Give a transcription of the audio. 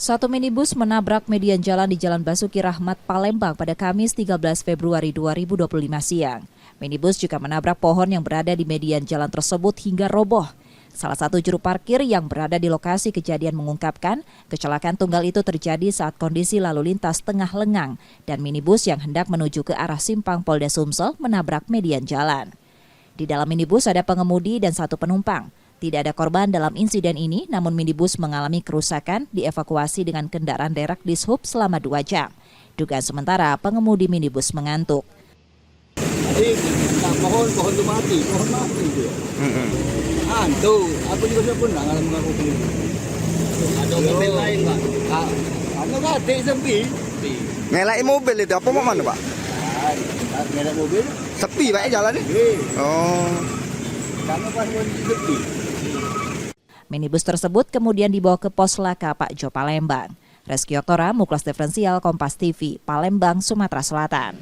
Satu minibus menabrak median jalan di Jalan Basuki Rahmat, Palembang pada Kamis 13 Februari 2025 siang. Minibus juga menabrak pohon yang berada di median jalan tersebut hingga roboh. Salah satu juru parkir yang berada di lokasi kejadian mengungkapkan, kecelakaan tunggal itu terjadi saat kondisi lalu lintas tengah lengang dan minibus yang hendak menuju ke arah simpang Polda Sumsel menabrak median jalan. Di dalam minibus ada pengemudi dan satu penumpang. Tidak ada korban dalam insiden ini, namun minibus mengalami kerusakan, dievakuasi dengan kendaraan derek dishub selama 2 jam. Dugaan sementara pengemudi minibus mengantuk. Jadi pohon itu mati dia. Tuh, aku juga sudah pernah ngalamin ini. Ada mobil lain, Pak. Ada gade sepi. Ngelai mobil itu apa mau mana, Pak? Ngelai mobil. Sepi Pak jalan ini. Oh. Karena pas sepi. Minibus tersebut kemudian dibawa ke Pos Laka Pak Jo Palembang. Reski Oktora, Muklas Diferensial, Kompas TV, Palembang, Sumatera Selatan.